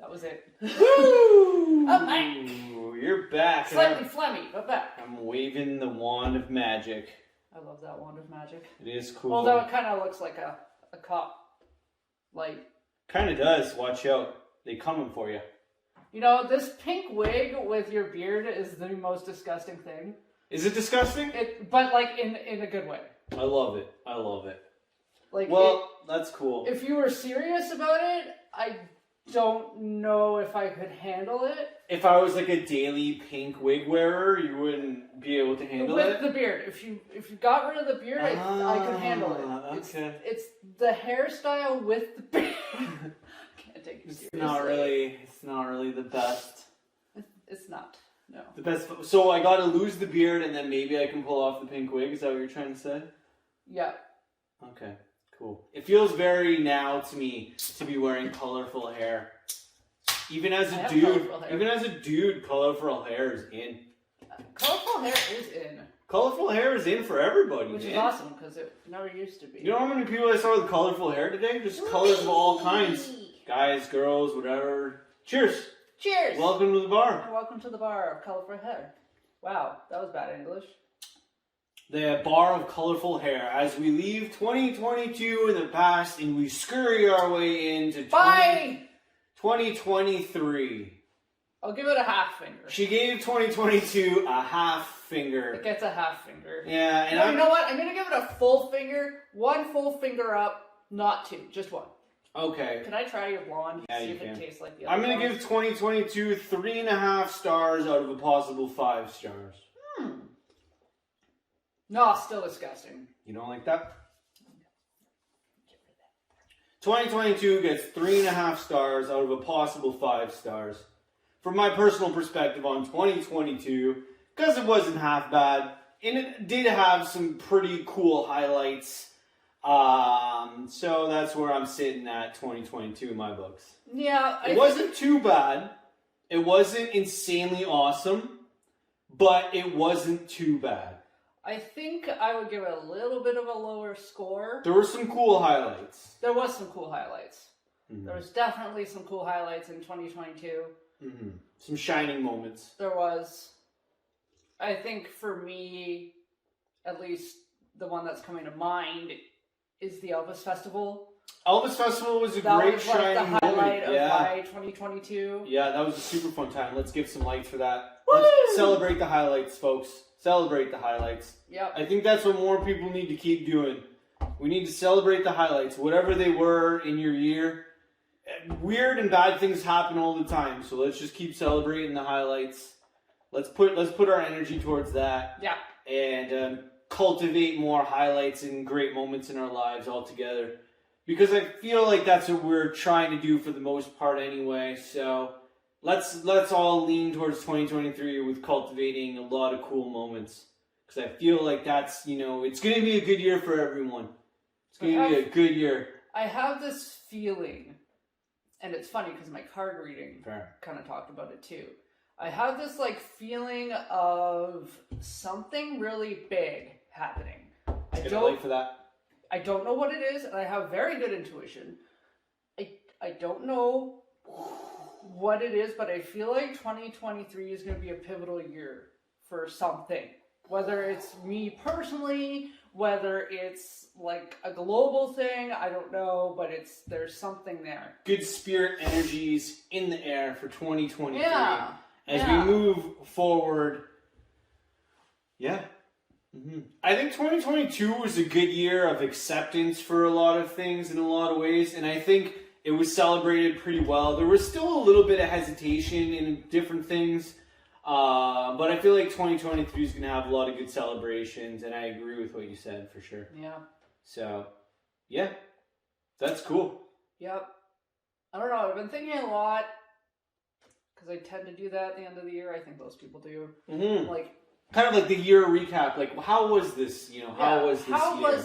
That was it. Woo! I'm back. You're back. Slightly phlegmy, but back. I'm waving the wand of magic. I love that wand of magic. It is cool. Although it kind of looks like a cop light. Kind of does. Watch out. They coming for you. You know, this pink wig with your beard is the most disgusting thing. Is it disgusting? But like in a good way. I love it. I love it. Like, well, that's cool. If you were serious about it, I don't know if I could handle it. If I was like a daily pink wig wearer, you wouldn't be able to handle it? With the beard. If you got rid of the beard, I could handle it. Okay. It's the hairstyle with the beard. I can't take you seriously. It's not really the best. It's not. No. The best. So I gotta lose the beard and then maybe I can pull off the pink wig? Is that what you're trying to say? Yeah. Okay. Cool. It feels very now to me to be wearing colorful hair. Even as a dude, colorful hair is in. Colorful hair is in. Colorful hair is in for everybody, Which man. is awesome, because it never used to be. You know how many people I saw with colorful hair today? Just colors of all kinds. Guys, girls, whatever. Cheers. Cheers. Welcome to the bar. Welcome to the bar of colorful hair. Wow, that was bad English. The bar of colorful hair Bye! as we leave 2022 in the past and we scurry our way into 2023. I'll give it a half finger. She gave 2022 a half finger. It gets a half finger. Yeah, and you know what? I'm gonna give it a full finger. One full finger up, not two, just one. Okay. Can I try your blonde? Yeah, see if can. it tastes like the other I'm gonna one? give 2022 3.5 stars out of a possible 5 stars. No, still disgusting. You don't like that? 2022 gets 3.5 stars out of a possible 5 stars. From my personal perspective on 2022, because it wasn't half bad, and it did have some pretty cool highlights. So that's where I'm sitting at 2022 in my books. Yeah. It wasn't too bad. It wasn't insanely awesome, but it wasn't too bad. I think I would give it a little bit of a lower score. There were some cool highlights. There was some cool highlights. Mm-hmm. There was definitely some cool highlights in 2022. Mm-hmm. Some shining moments. There was. I think for me, at least the one that's coming to mind is the Elvis Festival. Elvis Festival was a great shining moment. That was the highlight of my 2022. Yeah, that was a super fun time. Let's give some lights for that. Woo! Let's celebrate the highlights, folks. Celebrate the highlights. Yep. I think that's what more people need to keep doing. We need to celebrate the highlights, whatever they were in your year. Weird and bad things happen all the time, so let's just keep celebrating the highlights. Let's put our energy towards that. Yeah. And cultivate more highlights and great moments in our lives altogether. Because I feel like that's what we're trying to do for the most part anyway. So let's all lean towards 2023 with cultivating a lot of cool moments. Because I feel like that's, it's going to be a good year for everyone. It's going to be a good year. I have this feeling, and it's funny because my card reading kind of talked about it too. I have this feeling of something really big happening. I don't know what it is, and I have very good intuition. I don't know what it is, but I feel like 2023 is going to be a pivotal year for something. Whether it's me personally, whether it's like a global thing, I don't know, but there's something there. Good spirit energies in the air for 2023. Yeah. As we move forward. Yeah. Mm-hmm. I think 2022 was a good year of acceptance for a lot of things in a lot of ways, and I think it was celebrated pretty well. There was still a little bit of hesitation in different things, but I feel like 2023 is going to have a lot of good celebrations, and I agree with what you said for sure. Yeah. So, yeah, that's cool. Yep. I don't know. I've been thinking a lot because I tend to do that at the end of the year. I think most people do. Mm-hmm. Kind of like the year recap. Like, how was this? How was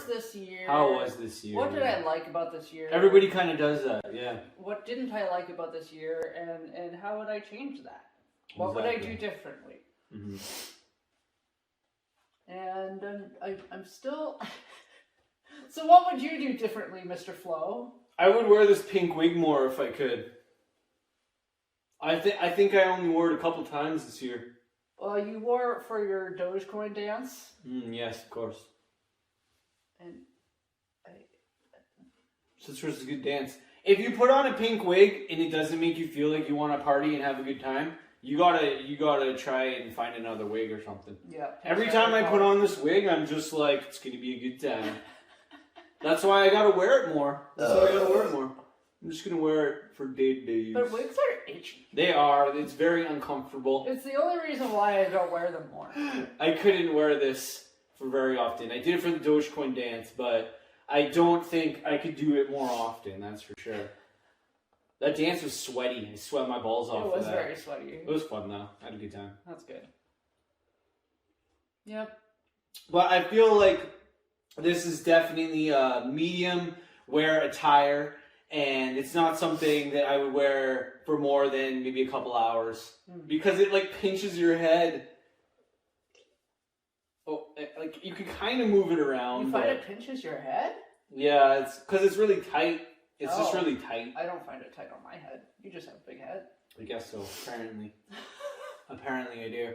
this year? How was this year? What did I like about this year? Everybody kind of does that, yeah. What didn't I like about this year, and how would I change that? What would I do differently? Mm-hmm. And I'm still... So what would you do differently, Mr. Flo? I would wear this pink wig more if I could. I think I only wore it a couple times this year. Well, you wore it for your Dogecoin dance. Yes, of course. And This was a good dance. If you put on a pink wig and it doesn't make you feel like you want to party and have a good time, you gotta try and find another wig or something. Yeah. Every time I put on this wig, I'm just like, it's gonna be a good time. That's why I gotta wear it more. I'm just gonna wear it for day-to-day use. But wigs are itchy. They are. It's very uncomfortable. It's the only reason why I don't wear them more. I couldn't wear this for very often. I did it for the Dogecoin dance, but I don't think I could do it more often. That's for sure. That dance was sweaty. I sweat my balls off. It was very sweaty. It was fun though. I had a good time. That's good. Yep. But I feel like this is definitely a medium wear attire, and it's not something that I would wear for more than maybe a couple hours because it like pinches your head. Oh, like you can kind of move it around. You find it pinches your head? Yeah, it's because it's really tight. It's just really tight. I don't find it tight on my head. You just have a big head. I guess so. Apparently, apparently I do.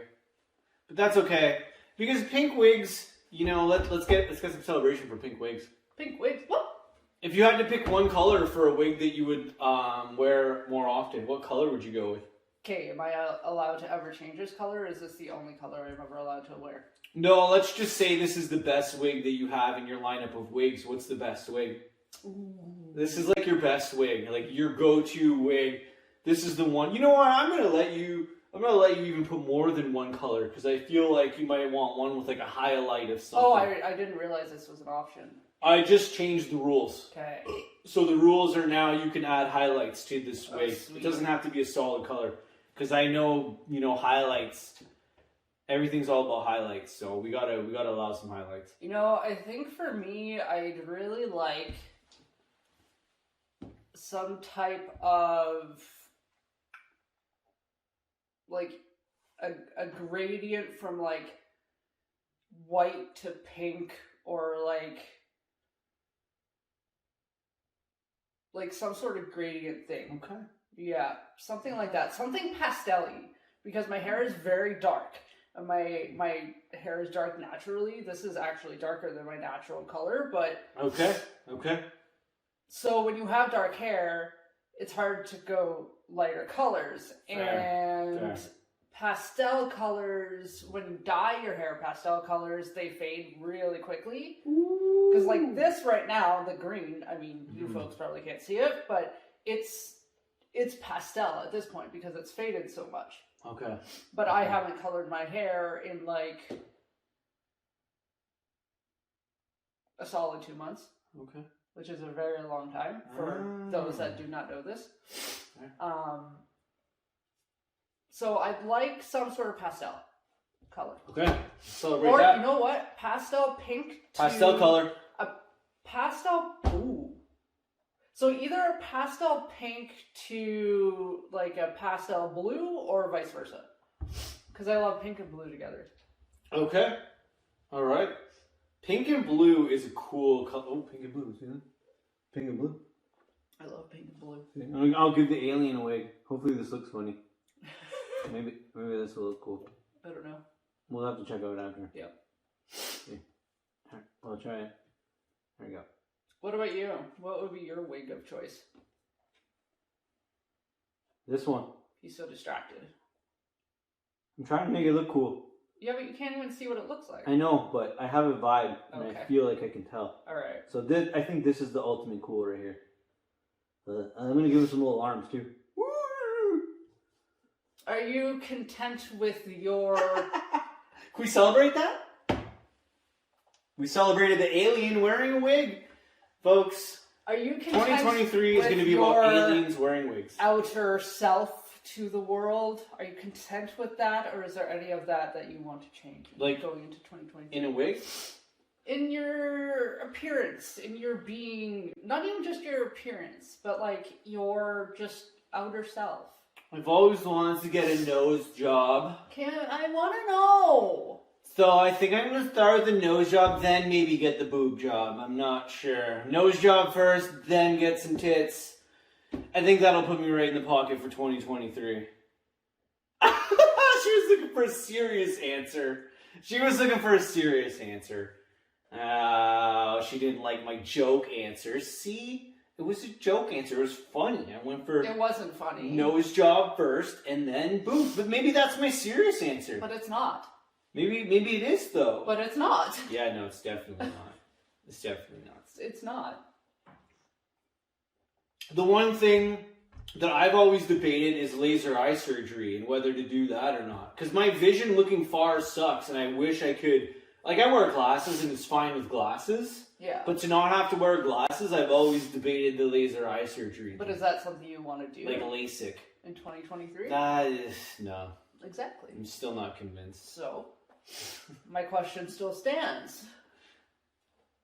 But that's okay because pink wigs. You know, let's get some celebration for pink wigs. Pink wigs? What? If you had to pick one color for a wig that you would wear more often, what color would you go with? Okay, am I allowed to ever change this color? Or is this the only color I'm ever allowed to wear? No, let's just say this is the best wig that you have in your lineup of wigs. What's the best wig? Ooh. This is like your best wig, like your go-to wig. This is the one. You know what? I'm gonna let you even put more than one color because I feel like you might want one with like a highlight of something. Oh, I didn't realize this was an option. I just changed the rules. Okay. So the rules are now you can add highlights to this wig. Sweet. It doesn't have to be a solid color because I know highlights. Everything's all about highlights, so we gotta allow some highlights. You know, I think for me, I'd really like some type of like a gradient from like white to pink or like some sort of gradient thing. Okay. Yeah, something like that. Something pastel-y because my hair is very dark. And my hair is dark naturally. This is actually darker than my natural color, but Okay. so when you have dark hair, it's hard to go lighter colors. And pastel colors, when you dye your hair pastel colors, they fade really quickly. Because like this right now, the green, I mean, you folks probably can't see it, but it's pastel at this point because it's faded so much. Okay. But I haven't colored my hair in like a solid 2 months. Okay. Which is a very long time for those that do not know this. So I'd like some sort of pastel color. Okay. Celebrate or that. You know what? Pastel pink to Pastel color. A pastel. Ooh. So either a pastel pink to like a pastel blue or vice versa. Because I love pink and blue together. Okay. All right. Pink and blue is a cool color. Oh, pink and blue. See that? Pink and blue. I love pink and blue. See? I'll give the alien away. Hopefully this looks funny. maybe this will look cool. I don't know. We'll have to check out after. Yep. Okay. I'll try it. There we go. What about you? What would be your wig of choice? This one. He's so distracted. I'm trying to make it look cool. Yeah, but you can't even see what it looks like. I know, but I have a vibe, and Okay. I feel like I can tell. Alright. So I think this is the ultimate cool right here. I'm going to give him some little arms, too. Are you content with your... Can we celebrate that? We celebrated the alien wearing a wig. Folks, Are you content 2023 is going to be about aliens wearing wigs. Outer self to the world? Are you content with that, or is there any of that you want to change? Like going into 2023? In a wig? In your appearance, in your being, not even just your appearance, but like your just outer self. I've always wanted to get a nose job. I want to know. So I think I'm going to start with the nose job, then maybe get the boob job. I'm not sure. Nose job first, then get some tits. I think that'll put me right in the pocket for 2023. She was looking for a serious answer. She didn't like my joke answer. See? It was a joke answer. It was funny. I went for... It wasn't funny. Nose job first, and then boom. But maybe that's my serious answer. But it's not. Maybe it is, though. But it's not. Yeah, no, it's definitely not. It's definitely not. It's not. The one thing that I've always debated is laser eye surgery and whether to do that or not. Because my vision looking far sucks, and I wish I could... Like, I wear glasses, and it's fine with glasses. Yeah. But to not have to wear glasses, I've always debated the laser eye surgery. But is that something you want to do? Like LASIK. In 2023? That is... No. Exactly. I'm still not convinced. So, my question still stands.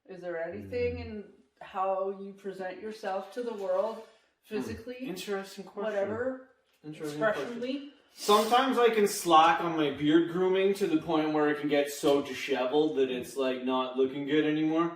Is there anything in how you present yourself to the world, physically? Interesting question. Whatever. Expressionally? Sometimes I can slack on my beard grooming to the point where it can get so disheveled that it's like not looking good anymore.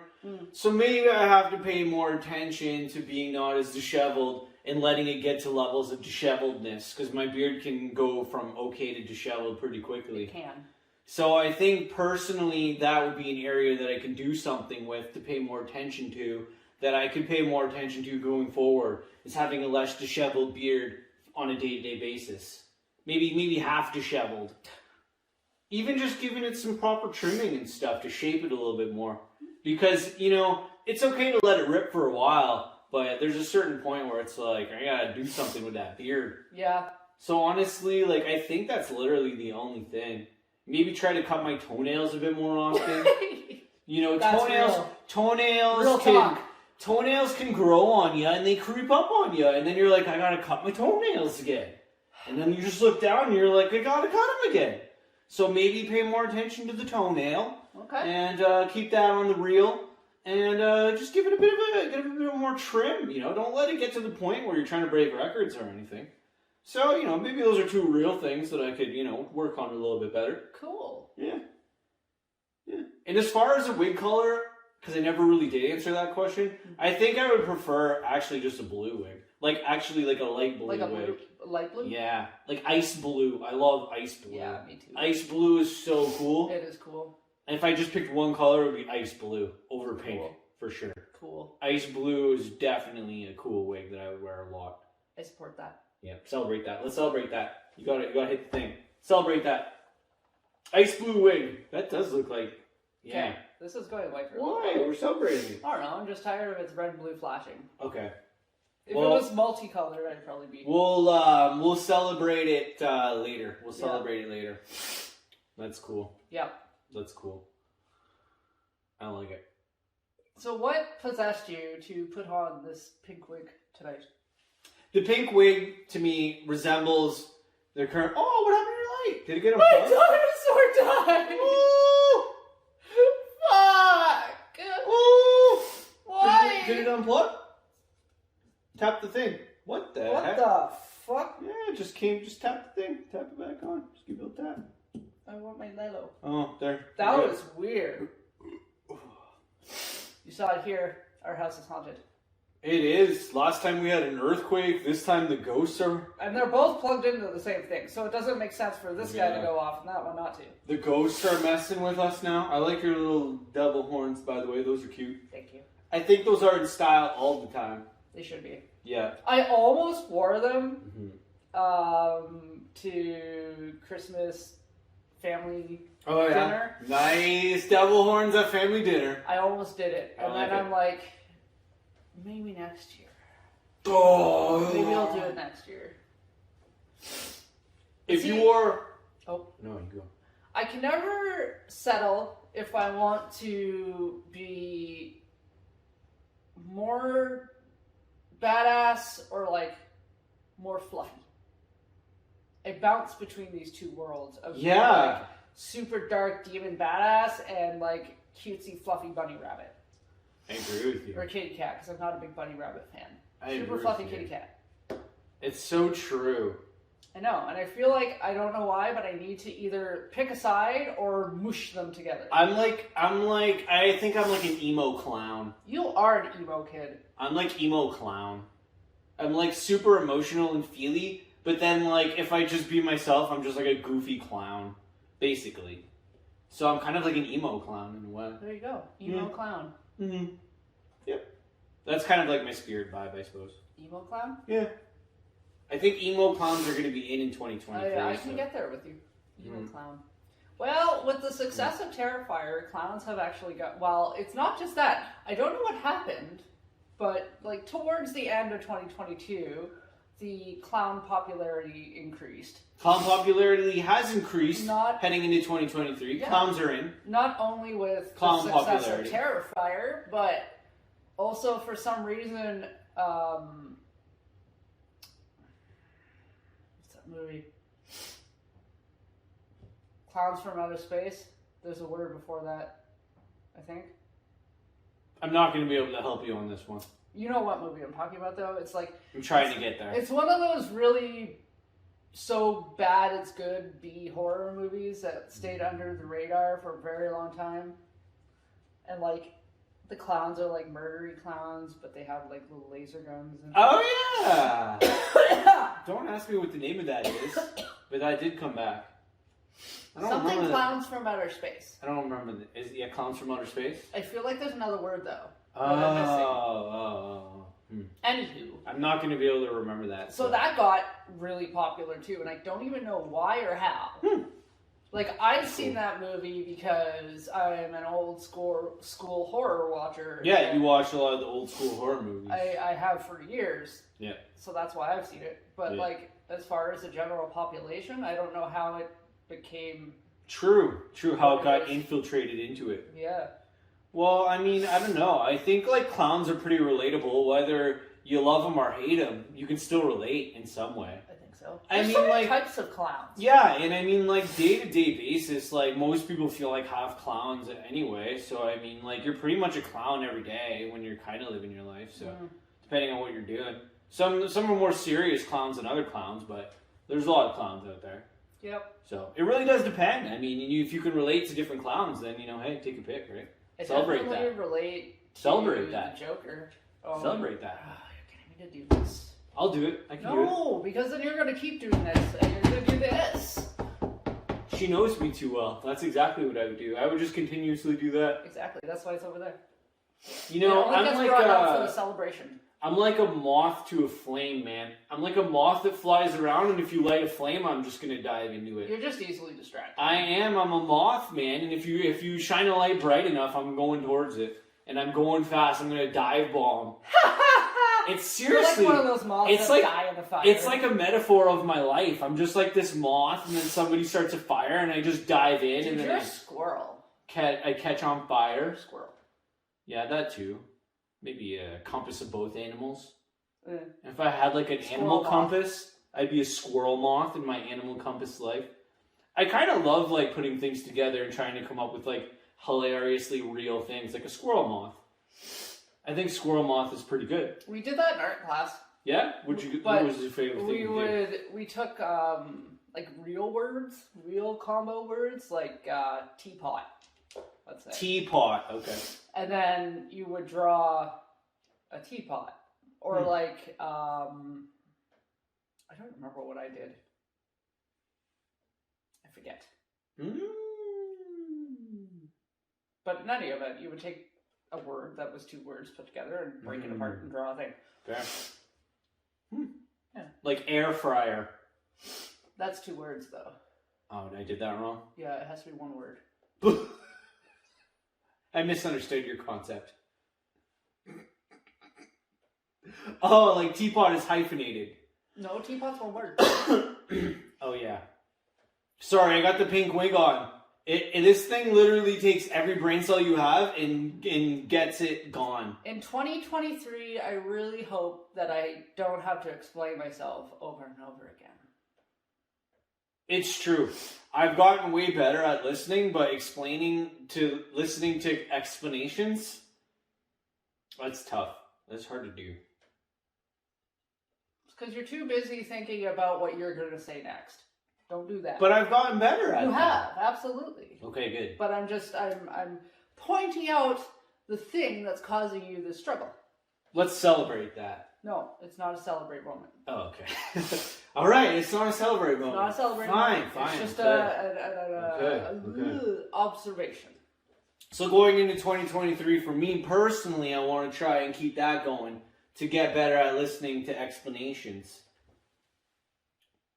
So maybe I have to pay more attention to being not as disheveled and letting it get to levels of disheveledness, because my beard can go from okay to disheveled pretty quickly. It can. So I think personally that would be an area that I can do something with to pay more attention to, that I could pay more attention to going forward, is having a less disheveled beard on a day-to-day basis. Maybe half disheveled. Even just giving it some proper trimming and stuff to shape it a little bit more. Because, you know, it's okay to let it rip for a while, but there's a certain point where it's like, I gotta do something with that beard. Yeah. So honestly, like, I think that's literally the only thing. Maybe try to cut my toenails a bit more often. You know, toenails can grow on you and they creep up on you, and then you're like, I gotta cut my toenails again. And then you just look down and you're like, I gotta cut them again. So maybe pay more attention to the toenail. Okay. And keep that on the reel. And just give it a bit more trim. You know, don't let it get to the point where you're trying to break records or anything. So, you know, maybe those are two real things that I could, you know, work on a little bit better. Cool. Yeah. And as far as a wig color, because I never really did answer that question, I think I would prefer actually just a blue wig. Like, actually, like a light blue wig. Light blue? Yeah. Like ice blue. I love ice blue. Yeah, me too. Ice blue is so cool. It is cool. And if I just picked one color, it would be ice blue over pink, for sure. Cool. Ice blue is definitely a cool wig that I would wear a lot. I support that. Yeah, celebrate that. Let's celebrate that. You gotta hit the thing. Celebrate that. Ice blue wig. That does look like, yeah. Okay. This is going like... Why? We're celebrating. I don't know. I'm just tired of its red and blue flashing. Okay. If it was multicolored, I'd probably be... We'll celebrate it later. We'll celebrate it later. That's cool. Yep. That's cool. I like it. So what possessed you to put on this pink wig tonight? The pink wig, to me, resembles the current... Oh, what happened to your light? Did it get unplugged? My dinosaur died! Ooh! Fuck! Ooh! Why? Did it unplug? Tap the thing. What the heck? What the fuck? Yeah, just tap the thing. Tap it back on. Just give it a tap. I want my Lilo. Oh, there. That was weird. You saw it here. Our house is haunted. It is. Last time we had an earthquake. This time the ghosts are... And they're both plugged into the same thing. So it doesn't make sense for this guy to go off and that one not to. The ghosts are messing with us now. I like your little devil horns, by the way. Those are cute. Thank you. I think those are in style all the time. They should be. Yeah. I almost wore them to Christmas family dinner. Nice devil horns at family dinner. I almost did it. And then I'm like, maybe next year. Oh. Maybe I'll do it next year. If you wore... Oh. No, you go. I can never settle if I want to be more badass or like more fluffy. I bounce between these two worlds of being, like, super dark demon badass and like cutesy fluffy bunny rabbit. I agree with you. Or kitty cat, because I'm not a big bunny rabbit fan. I super fluffy kitty cat. It's so true. I know, and I feel like I don't know why, but I need to either pick a side or mush them together. I think I'm like an emo clown. You are an emo kid. I'm like emo clown. I'm like super emotional and feely, but then like if I just be myself, I'm just like a goofy clown, basically. So I'm kind of like an emo clown in a way. There you go. Emo clown. Mm-hmm. Yep. That's kind of like my spirit vibe, I suppose. Emo clown? Yeah. I think emo clowns are going to be in 2023. I can get there with you. Emo clown. Well, with the success of Terrifier, clowns have actually got... Well, it's not just that. I don't know what happened, but like towards the end of 2022, the clown popularity increased. Clown popularity has increased heading into 2023. Yeah, clowns are in. Not only with the success of Terrifier, but also for some reason... what's that movie? Clowns from Outer Space. There's a word before that, I think. I'm not going to be able to help you on this one. You know what movie I'm talking about, though? It's like... I'm trying to get there. It's one of those really so bad it's good B horror movies that stayed under the radar for a very long time. And, like, the clowns are, like, murdery clowns, but they have, like, little laser guns. And oh, yeah! Don't ask me what the name of that is, but that did come back. Something Clowns from Outer Space. I don't remember. Is it Clowns from Outer Space? I feel like there's another word, though. Anywho. I'm not going to be able to remember that. So that got really popular, too, and I don't even know why or how. Like, I've seen that movie because I'm an old school horror watcher. Yeah, you watch a lot of the old school horror movies. I have for years. Yeah. So that's why I've seen it. But, like, as far as the general population, I don't know how it became... True, how it got infiltrated into it. Yeah. Well, I mean, I don't know. I think, like, clowns are pretty relatable. Whether you love them or hate them, you can still relate in some way. I think so. There's so many types of clowns. Yeah, and I mean, like, day-to-day basis, like, most people feel like half clowns anyway. So, I mean, like, you're pretty much a clown every day when you're kind of living your life. So, depending on what you're doing. Some are more serious clowns than other clowns, but there's a lot of clowns out there. Yep. So, it really does depend. I mean, if you can relate to different clowns, then, hey, take a pick, right? Celebrate that. Relate to Celebrate that. Joker. Celebrate that. You're getting me to do this. I'll do it. I can do it. No, because then you're going to keep doing this, and you're going to do this. She knows me too well. That's exactly what I would do. I would just continuously do that. Exactly. That's why it's over there. You know, I'm like for the celebration. I'm like a moth to a flame, man. I'm like a moth that flies around, and if you light a flame, I'm just gonna dive into it. You're just easily distracted. I am. I'm a moth, man, and if you shine a light bright enough, I'm going towards it, and I'm going fast. I'm gonna dive bomb. It's seriously. You're like one of those moths that die in the fire. It's like a metaphor of my life. I'm just like this moth, and then somebody starts a fire, and I just dive in, and then you're a squirrel. I catch on fire. Squirrel. Yeah, that too. Maybe a compass of both animals. If I had like an animal compass, I'd be a squirrel moth in my animal compass life. I kind of love like putting things together and trying to come up with like hilariously real things, like a squirrel moth. I think squirrel moth is pretty good. We did that in art class. Yeah? What was your favorite thing we took like real combo words, like teapot. Let's say. Teapot, okay. And then you would draw a teapot. Or like, I don't remember what I did. I forget. But in any event, you would take a word that was two words put together and break it apart and draw a thing. Fair. Yeah. Like air fryer. That's two words, though. Oh, I did that wrong? Yeah, it has to be one word. I misunderstood your concept. Oh, like teapot is hyphenated. No, teapot's one word. Oh, yeah. Sorry, I got the pink wig on. This thing literally takes every brain cell you have and gets it gone. In 2023, I really hope that I don't have to explain myself over and over again. It's true. I've gotten way better at listening, but listening to explanations, that's tough. That's hard to do. It's because you're too busy thinking about what you're going to say next. Don't do that. But I've gotten better at it. You have, absolutely. Okay, good. But I'm pointing out the thing that's causing you the struggle. Let's celebrate that. No, it's not a celebrate moment. Oh, okay. All right, it's not a celebrate moment. It's not a celebrate moment. Fine. It's just Okay. observation. So going into 2023, for me personally, I want to try and keep that going to get better at listening to explanations.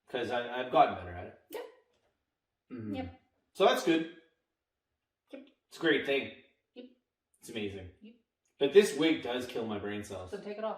Because I've gotten better at it. Yep. Mm-hmm. Yep. So that's good. Yep. It's a great thing. Yep. It's amazing. Yep. But this wig does kill my brain cells. So take it off.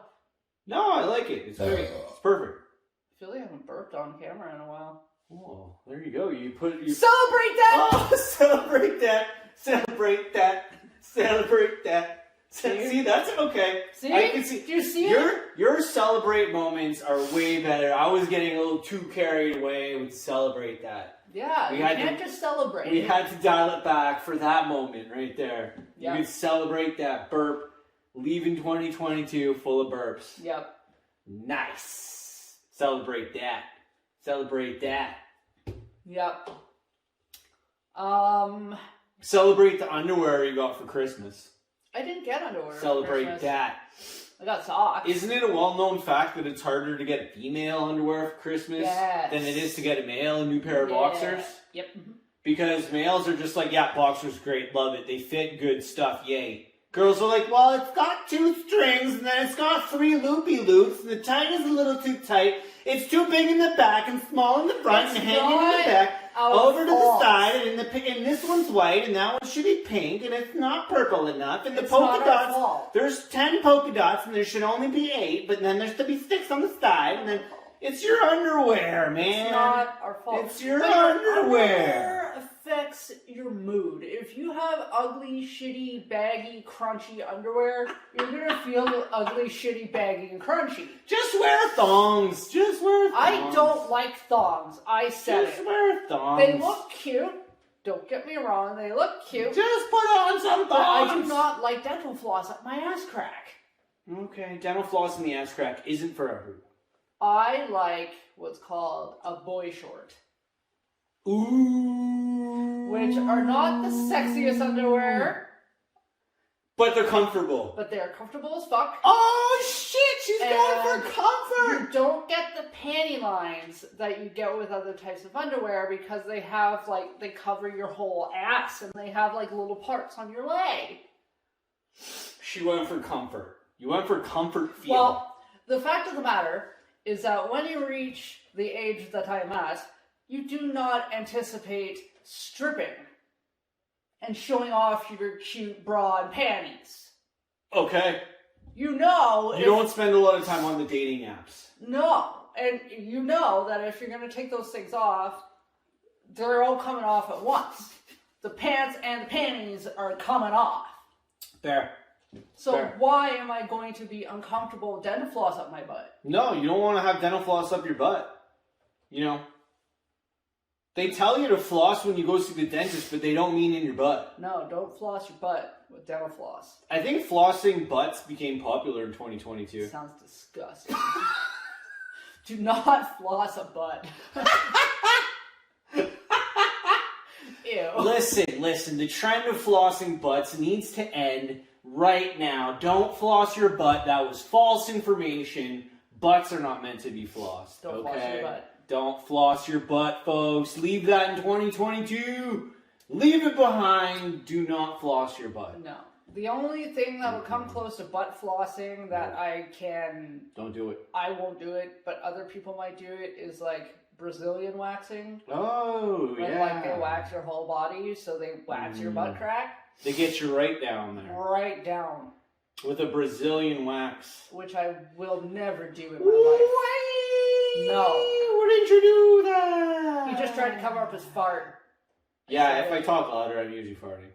No, I like it. It's great. It's perfect. I feel like I haven't burped on camera in a while. Oh, there you go. Celebrate that! Oh, celebrate that! Celebrate that! Celebrate that! See, that's okay. See? I can see. Do you see your celebrate moments are way better. I was getting a little too carried away with celebrate that. Yeah, you can't just celebrate. We had to dial it back for that moment right there. Yep. You could celebrate that burp. Leaving 2022 full of burps. Yep. Nice. Celebrate that. Celebrate that. Yep. Celebrate the underwear you got for Christmas. I didn't get underwear. Celebrate for Christmas. that. I got socks. Isn't it a well-known fact that it's harder to get female underwear for Christmas than it is to get a male a new pair of boxers? Yep. Because males are just like, yeah, boxers great, love it. They fit, good stuff, yay. Girls are like, well, it's got 2 strings, and then it's got 3 loopy loops, and the tight is a little too tight. It's too big in the back and small in the front and hanging in the back, over to the side, and this one's white, and that one should be pink, and it's not purple enough, and the polka dots, there's 10 polka dots, and there should only be 8, but then there's to be 6 on the side, and then it's your underwear, man. It's not our fault. It's your underwear. Affects your mood. If you have ugly, shitty, baggy, crunchy underwear, you're gonna feel ugly, shitty, baggy, and crunchy. Just wear thongs. Just wear thongs. I don't like thongs. I said Just wear thongs. They look cute. Don't get me wrong. They look cute. Just put on some thongs. But I do not like dental floss up my ass crack. Okay, dental floss in the ass crack isn't for everyone. I like what's called a boy short. Ooh. Which are not the sexiest underwear. But they're comfortable. But they're comfortable as fuck. Oh shit, she's going for comfort. You don't get the panty lines that you get with other types of underwear because they have they cover your whole ass and they have little parts on your leg. She went for comfort. You went for comfort feel. Well, the fact of the matter is that when you reach the age that I am at, you do not anticipate stripping and showing off your cute bra and panties. Okay. You don't spend a lot of time on the dating apps. No. And you know that if you're going to take those things off, they're all coming off at once. The pants and the panties are coming off. Fair. So Fair. Why am I going to be uncomfortable with dental floss up my butt? No, you don't want to have dental floss up your butt. They tell you to floss when you go see the dentist, but they don't mean in your butt. No, don't floss your butt with dental floss. I think flossing butts became popular in 2022. Sounds disgusting. Do not floss a butt. Ew. Listen, the trend of flossing butts needs to end right now. Don't floss your butt. That was false information. Butts are not meant to be flossed. Don't floss your butt. Don't floss your butt, folks. Leave that in 2022. Leave it behind. Do not floss your butt. No. The only thing that will come close to butt flossing that I can... Don't do it. I won't do it, but other people might do it, is Brazilian waxing. Oh, when, they wax your whole body, so they wax your butt crack. They get you right down there. Right down. With a Brazilian wax. Which I will never do in my life. No. Wouldn't you do that? He just tried to cover up his fart. Yeah, if I talk louder, I'm usually farting.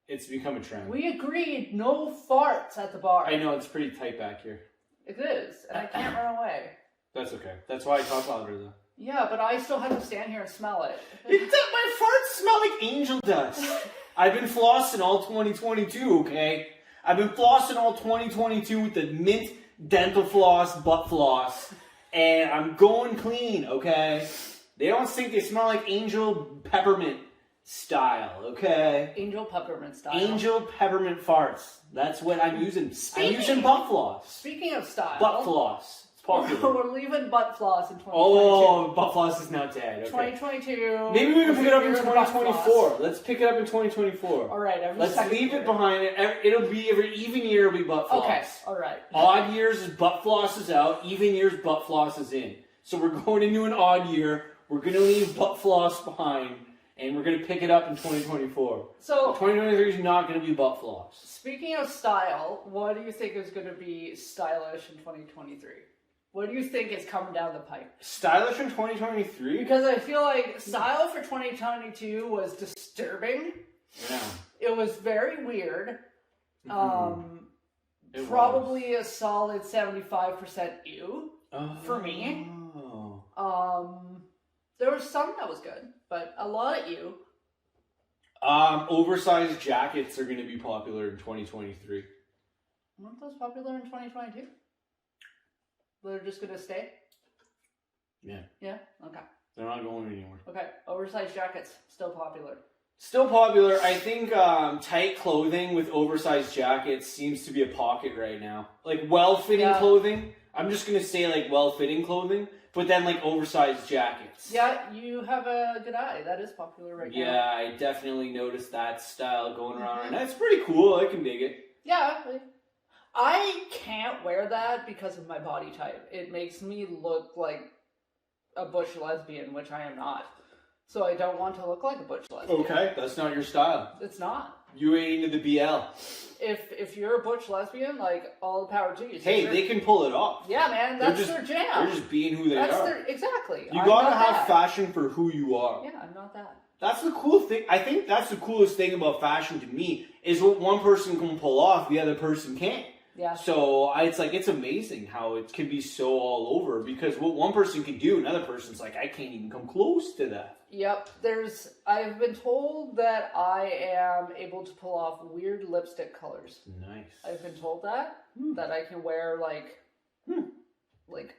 It's become a trend. We agreed no farts at the bar. I know, it's pretty tight back here. It is, and I can't run away. That's okay. That's why I talk louder, though. Yeah, but I still have to stand here and smell it. My farts smell like angel dust. I've been flossing all 2022, okay? I've been flossing all 2022 with the mint dental floss, butt floss. And I'm going clean, okay? They don't think they smell like angel peppermint. style, okay? Angel peppermint style. Angel peppermint farts. That's what I'm using. I'm using butt floss. Speaking of style. Butt floss. It's popular. We're leaving butt floss in 2022. Oh, butt floss is now dead. Okay. 2022. Maybe we can pick it up in 2024. Let's pick it up in 2024. All right. Let's leave it behind it. It'll be every even year. It'll be butt floss. Okay. All right. Odd years is butt floss is out. Even years butt floss is in. So we're going into an odd year. We're gonna leave butt floss behind, and we're gonna pick it up in 2024. So 2023 is not gonna be butt floss. Speaking of style, what do you think is gonna be stylish in 2023? What do you think is coming down the pipe? Stylish in 2023? Because I feel like style for 2022 was disturbing. Yeah. It was very weird. It Probably a solid 75% ew for me. There was some that was good, but a lot of ew. Oversized jackets are going to be popular in 2023. Weren't those popular in 2022? They're just going to stay? Yeah. Yeah? Okay. They're not going anywhere. Okay. Oversized jackets, still popular. Still popular. I think tight clothing with oversized jackets seems to be a pocket right now. Like well-fitting clothing. I'm just going to say like well-fitting clothing, but then like oversized jackets. Yeah, you have a good eye. That is popular right now. Yeah, I definitely noticed that style going around right now. It's pretty cool. I can dig it. Yeah. I can't wear that because of my body type. It makes me look like a butch lesbian, which I am not. So I don't want to look like a butch lesbian. Okay, that's not your style. It's not. You ain't into the BL. If you're a butch lesbian, like, all the power to you. Hey, they can pull it off. Yeah, man, that's their jam. They're just being who they are. Exactly. You gotta have fashion for who you are. Yeah, I'm not that. That's the cool thing. I think that's the coolest thing about fashion to me, is what one person can pull off, the other person can't. Yeah. So it's amazing how it can be so all over, because what one person can do, another person's like, I can't even come close to that. Yep. I've been told that I am able to pull off weird lipstick colors. Nice. I've been told that I can wear like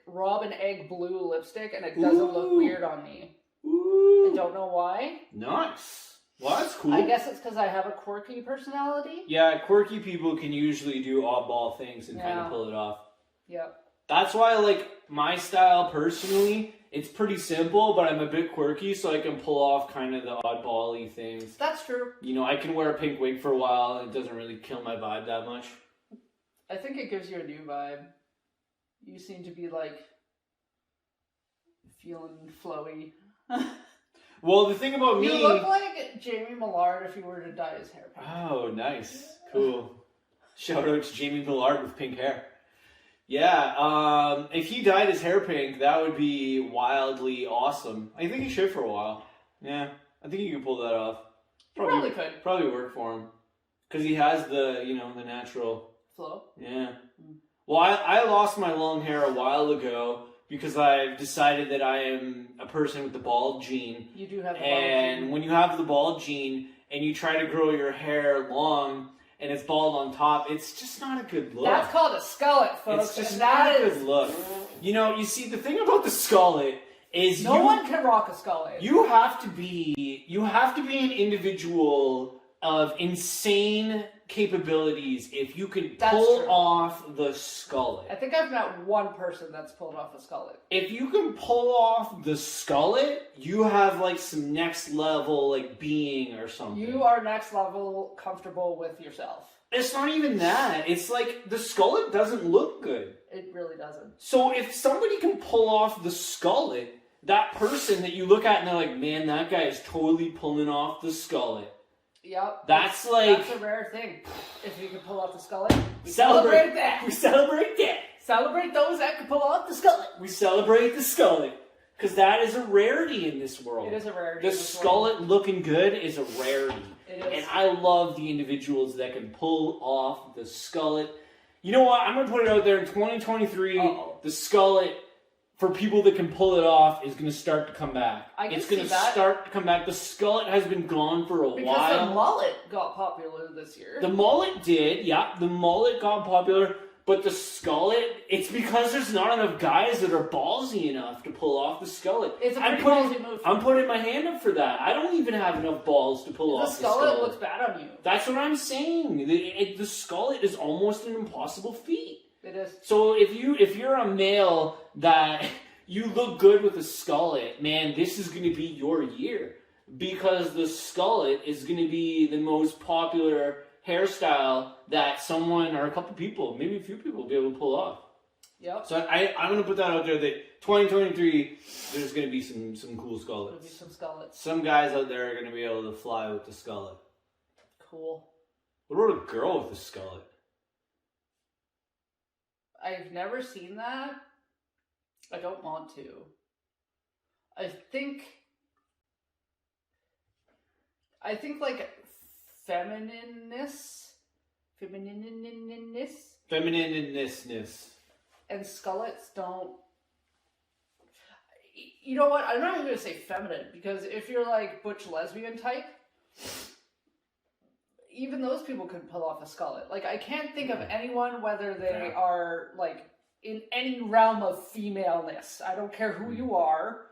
robin egg blue lipstick and it doesn't look weird on me. Ooh. I don't know why. Nice. Well, that's cool. I guess it's because I have a quirky personality. Yeah, quirky people can usually do oddball things and kind of pull it off. Yep. That's why, like, my style personally, it's pretty simple, but I'm a bit quirky, so I can pull off kind of the oddball-y things. That's true. You know, I can wear a pink wig for a while, and it doesn't really kill my vibe that much. I think it gives you a new vibe. You seem to be, like, feeling flowy. Well, the thing about me... You look like Jamie Millard if you were to dye his hair pink. Oh, nice. Cool. Shout out to Jamie Millard with pink hair. Yeah, if he dyed his hair pink, that would be wildly awesome. I think he should for a while. Yeah, I think he could pull that off. Probably could. Probably work for him. Because he has the, the natural... flow? Yeah. Well, I lost my long hair a while ago, because I've decided that I am a person with the bald gene. You do have the bald gene. And when you have the bald gene and you try to grow your hair long and it's bald on top, it's just not a good look. That's called a skullet, folks. It's just not a good look. You see, the thing about the skullet is no one can rock a skullet. You have to be an individual of insane capabilities if you can pull off the skullet. I think I've met one person that's pulled off a skullet. If you can pull off the skullet, you have like some next level like being or something. You are next level comfortable with yourself. It's not even that. It's like the skullet doesn't look good. It really doesn't. So if somebody can pull off the skullet, that person that you look at and they're like, man, that guy is totally pulling off the skullet. Yep. That's a rare thing. If you can pull off the skullet, we celebrate that. We celebrate that. Celebrate those that can pull off the skullet. We celebrate the skullet. Because that is a rarity in this world. It is a rarity. The skullet looking good is a rarity. It is. And I love the individuals that can pull off the skullet. You know what? I'm going to put it out there in 2023. The skullet, for people that can pull it off, is going to start to come back. It's going to start to come back. The skullet has been gone for a while. Because the mullet got popular this year. The mullet did, yeah. The mullet got popular. But the skullet, it's because there's not enough guys that are ballsy enough to pull off the skullet. It's a pretty ballsy move. I'm putting my hand up for that. I don't even have enough balls to pull off the skullet. The skullet looks bad on you. That's what I'm saying. The skullet is almost an impossible feat. It is. So if you're a male that you look good with a skullet, man, this is going to be your year. Because the skullet is going to be the most popular hairstyle that someone or a couple people, maybe a few people, will be able to pull off. Yep. So I'm going to put that out there that 2023, there's going to be some cool skullets. There'll be some skullets. Some guys out there are going to be able to fly with the skullet. Cool. What about a girl with a skullet? I've never seen that. I don't want to. I think like feminineness, and skullets don't. You know what? I'm not even gonna say feminine because if you're like butch lesbian type, even those people can pull off a skullet. Like I can't think of anyone, whether they are like in any realm of femaleness. I don't care who you are.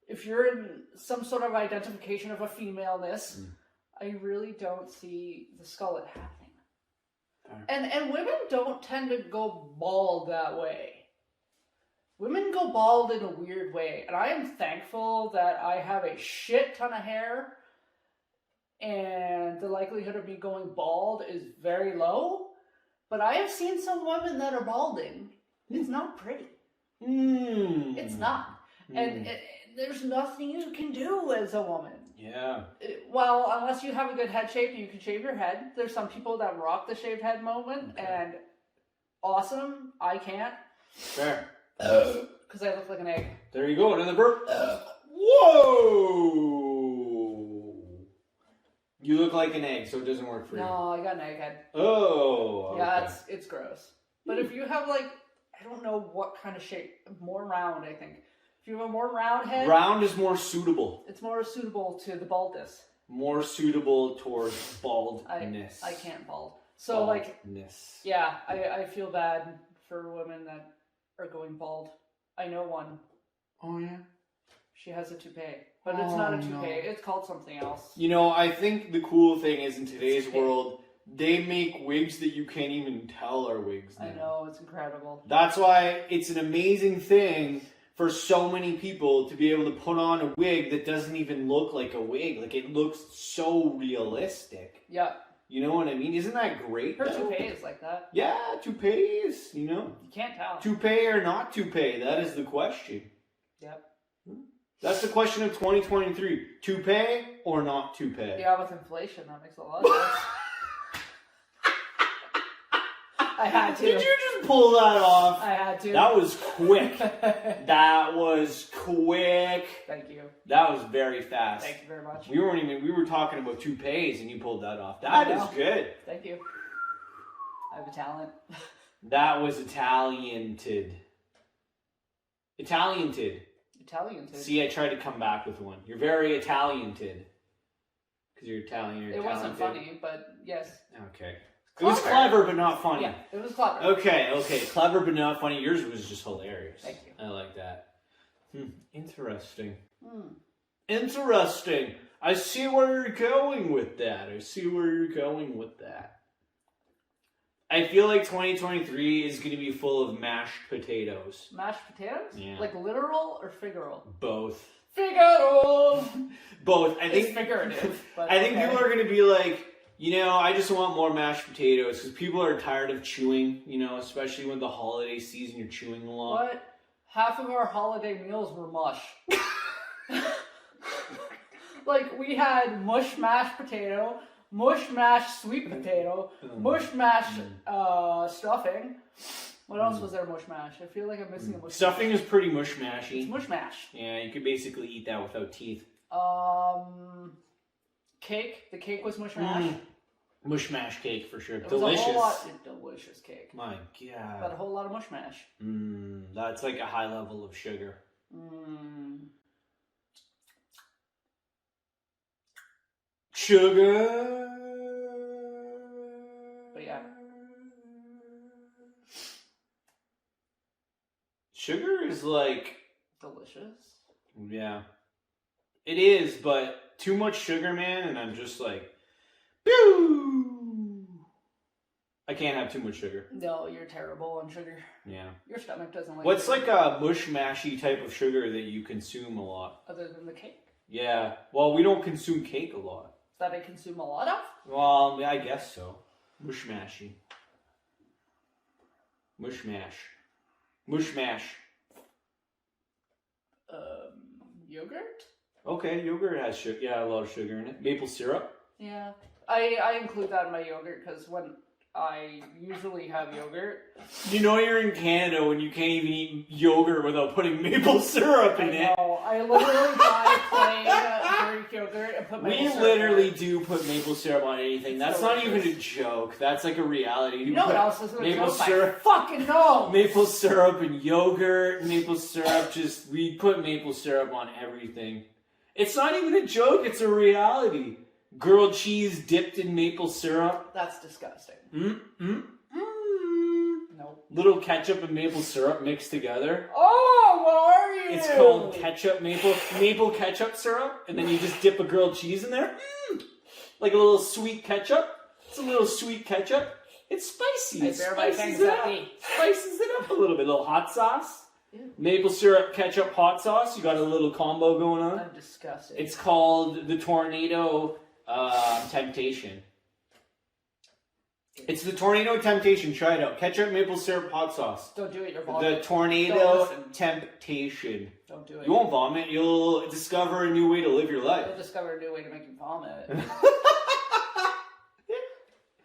If you're in some sort of identification of a femaleness, I really don't see the skullet happening. And women don't tend to go bald that way. Women go bald in a weird way. And I am thankful that I have a shit ton of hair and the likelihood of me going bald is very low. But I have seen some women that are balding. It's not pretty. It's not. And there's nothing you can do as a woman. Yeah. Well, unless you have a good head shape and you can shave your head. There's some people that rock the shaved head moment, and awesome. I can't. Fair. Because I look like an egg. There you go, another burp. Whoa! You look like an egg, so it doesn't work for you. No, I got an egg head. Oh. Okay. Yeah, it's gross. But if you have like, I don't know what kind of shape, more round, I think. If you have a more round head... Round is more suitable. It's more suitable to the baldness. More suitable towards baldness. I can't bald. So baldness. Yeah, I feel bad for women that are going bald. I know one. Oh, yeah? She has a toupee. But it's not a toupee. No. It's called something else. You know, I think the cool thing is in today's world, they make wigs that you can't even tell are wigs now. I know, it's incredible. That's why it's an amazing thing for so many people to be able to put on a wig that doesn't even look like a wig. Like, it looks so realistic. Yeah. You know what I mean? Isn't that great? Her toupee is like that. Yeah, toupees, you know. You can't tell. Toupee or not toupee, that is the question. Yep. That's the question of 2023. Toupee or not toupee? Yeah, with inflation, that makes a lot of sense. I had to. Did you just pull that off? I had to. That was quick. That was quick. Thank you. That was very fast. Thank you very much. We were talking about toupees and you pulled that off. That is good. Thank you. I have a talent. That was Italianted. Italianted. Italianted. See, I tried to come back with one. You're very Italianted. Because you're Italian. It wasn't funny, but yes. Okay. It was clever, but not funny. Yeah, it was clever. Okay. Clever, but not funny. Yours was just hilarious. Thank you. I like that. Interesting. Interesting. I see where you're going with that. I feel like 2023 is going to be full of mashed potatoes. Mashed potatoes? Yeah. Like literal or figural? Both. Figaro! Both. I think it's figurative. But I think people are going to be like, you know, I just want more mashed potatoes because people are tired of chewing, you know, especially when the holiday season, you're chewing a lot. What? Half of our holiday meals were mush. Like, we had mush mashed potato, mush mashed sweet potato, mush mashed stuffing. What else was there mush mash? I feel like I'm missing a mush Stuffing is pretty mush mashy. It's mush mash. Yeah, you could basically eat that without teeth. Cake. The cake was mush mash. Mush mash cake for sure. It delicious. Was a whole lot, delicious cake. My God. But a whole lot of mush mash. That's like a high level of sugar. Sugar. But yeah. like... Delicious. Yeah. It is, but too much sugar, man, and I'm just like... Boo! I can't have too much sugar. No, you're terrible on sugar. Yeah. Your stomach doesn't like What's sugar. like a mush-mashy type of sugar that you consume a lot? Other than the cake? Yeah. Well, we don't consume cake a lot. That I consume a lot of? Well, yeah, I guess so. Mush-mashy. Mush-mash. Mush-mash. Yogurt? Okay, yogurt has sugar. Yeah, a lot of sugar in it. Maple syrup? Yeah. I include that in my yogurt because when I usually have yogurt... You know you're in Canada when you can't even eat yogurt without putting maple syrup in it. No, I literally buy plain Greek yogurt and put maple syrup We literally do put maple syrup on anything. That's not even a joke. That's like a reality. You know what else is a maple joke? syrup. I fucking know! Maple syrup and yogurt, maple syrup, we put maple syrup on everything. It's not even a joke, it's a reality. Grilled cheese dipped in maple syrup. That's disgusting. Nope. Little ketchup and maple syrup mixed together. Oh, what are you? It's called maple ketchup syrup, and then you just dip a grilled cheese in there. Like a little sweet ketchup. It's a little sweet ketchup. It's spicy. It spices it up. Spices it up a little bit. A little hot sauce. Ew. Maple syrup, ketchup, hot sauce. You got a little combo going on. I'm disgusted. It's called the Tornado Temptation. It's the Tornado Temptation. Try it out. Ketchup, maple syrup, hot sauce. Don't do it. You're vomiting. The Tornado Temptation. Don't do it. You won't vomit. You'll discover a new way to live your life. You'll discover a new way to make you vomit.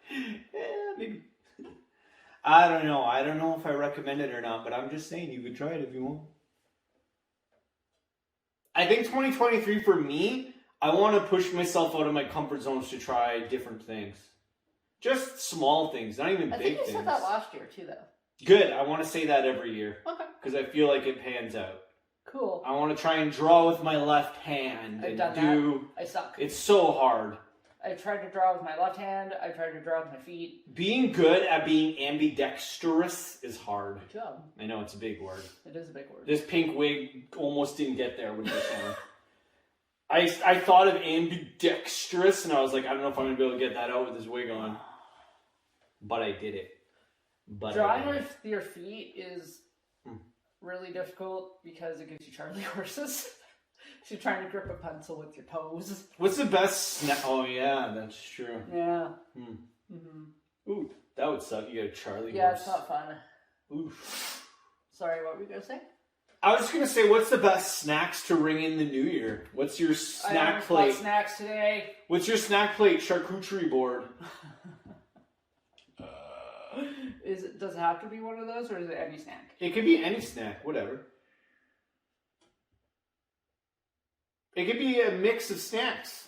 Yeah, maybe. I don't know. I don't know if I recommend it or not, but I'm just saying you could try it if you want. I think 2023 for me, I want to push myself out of my comfort zones to try different things. Just small things, not even big things. I think you said that last year too, though. Good. I want to say that every year. Okay. Because I feel like it pans out. Cool. I want to try and draw with my left hand. I've done that. I suck. It's so hard. I've tried to draw with my left hand. I've tried to draw with my feet. Being good at being ambidextrous is hard. Good job. I know, it's a big word. It is a big word. This pink wig almost didn't get there with this one. I thought of ambidextrous, and I was like, I don't know if I'm going to be able to get that out with this wig on. But I did it. Drawing with your feet is really difficult because it gives you Charlie horses. So you're trying to grip a pencil with your toes. What's the best snack? Oh, yeah, that's true. Yeah. Ooh, that would suck. You got a Charlie horse. Yeah, it's not fun. Oof. Sorry, what were you going to say? I was just going to say, what's the best snacks to ring in the new year? What's your snack plate? I bought snacks today. What's your snack plate charcuterie board? Does it have to be one of those, or is it any snack? It could be any snack, whatever. It could be a mix of snacks.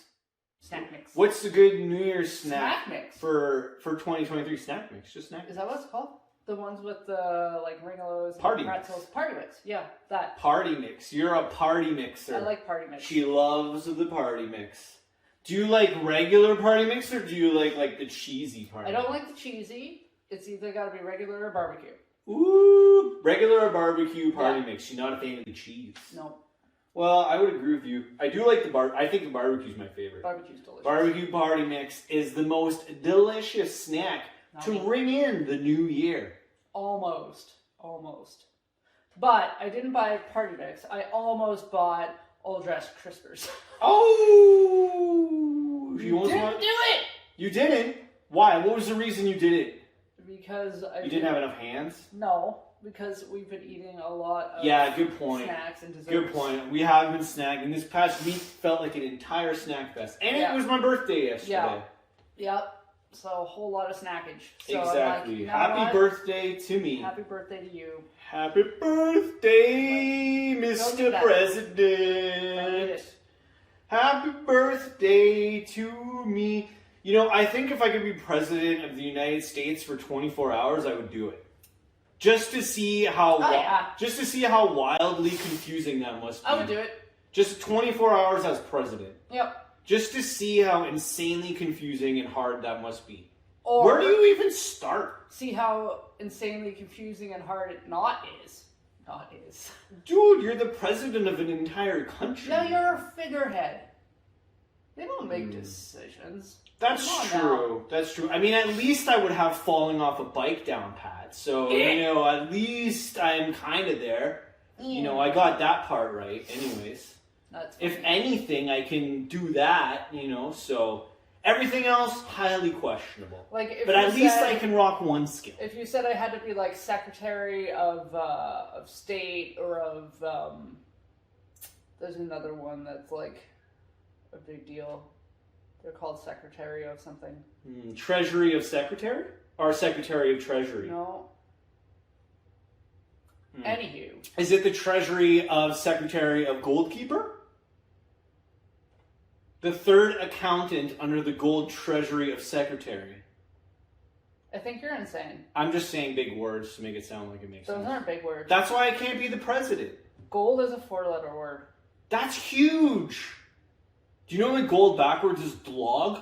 Snack mix. What's the good New Year's snack mix for 2023? Snack mix, just snack. Is that what it's called? The ones with the like Ringolos, party pretzels, mix. Party mix. Yeah, that. Party mix. You're a party mixer. I like party mix. She loves the party mix. Do you like regular party mix or do you like the cheesy party? I don't like the cheesy. It's either got to be regular or barbecue. Ooh, regular or barbecue party mix. You're not a fan of the cheese. No. Well, I would agree with you. I do like I think the barbecue's my favorite. Barbecue's delicious. Barbecue party mix is the most delicious snack to ring in the new year. Almost. But I didn't buy party mix. I almost bought all dressed crispers. Oh! You didn't do it! You didn't? Why? What was the reason you did it? Because you didn't have enough hands? No, because we've been eating a lot of good point. Snacks and desserts. Good point. We have been snacking. This past week felt like an entire snack fest. And it was my birthday yesterday. Yeah. Yep. So a whole lot of snackage. So exactly. Like, happy birthday to me. Happy birthday to you. Happy birthday, Mr. President. Happy birthday to me. You know, I think if I could be president of the United States for 24 hours, I would do it. Just to see how wildly confusing that must be. I would do it. Just 24 hours as president. Yep. Just to see how insanely confusing and hard that must be. Or where do you even start? See how insanely confusing and hard it not is. Not is. Dude, you're the president of an entire country. No, you're a figurehead. They don't make decisions. That's true. Now. That's true. I mean, at least I would have falling off a bike down pat. So, at least I'm kind of there. I got that part right anyways. That's if anything, I can do that, so everything else, highly questionable. But at least I can rock one skill. If you said I had to be like Secretary of State or of, there's another one that's like a big deal. They're called Secretary of something. Treasury of Secretary? Or Secretary of Treasury? No. Anywho. Is it the Treasury of Secretary of Goldkeeper? The third accountant under the Gold Treasury of Secretary. I think you're insane. I'm just saying big words to make it sound like it makes sense. Those aren't big words. That's why I can't be the president. Gold is a 4-letter word. That's huge. Do you know that gold backwards is blog?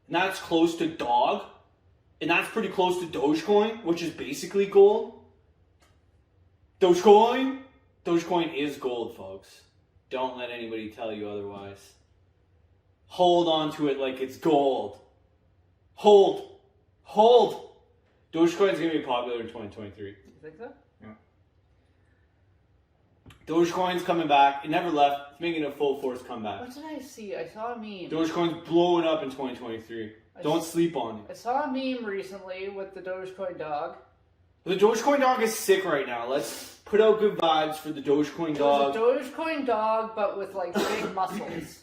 And that's close to dog? And that's pretty close to Dogecoin, which is basically gold. Dogecoin? Dogecoin is gold, folks. Don't let anybody tell you otherwise. Hold on to it like it's gold. Hold. Dogecoin's going to be popular in 2023. You think so? Yeah. Dogecoin's coming back. It never left. It's making a full force comeback. What did I see? I saw a meme. Dogecoin's blowing up in 2023. Don't sleep on it. I saw a meme recently with the Dogecoin dog. The Dogecoin dog is sick right now. Let's put out good vibes for the Dogecoin dog. It was a Dogecoin dog, but with like big muscles.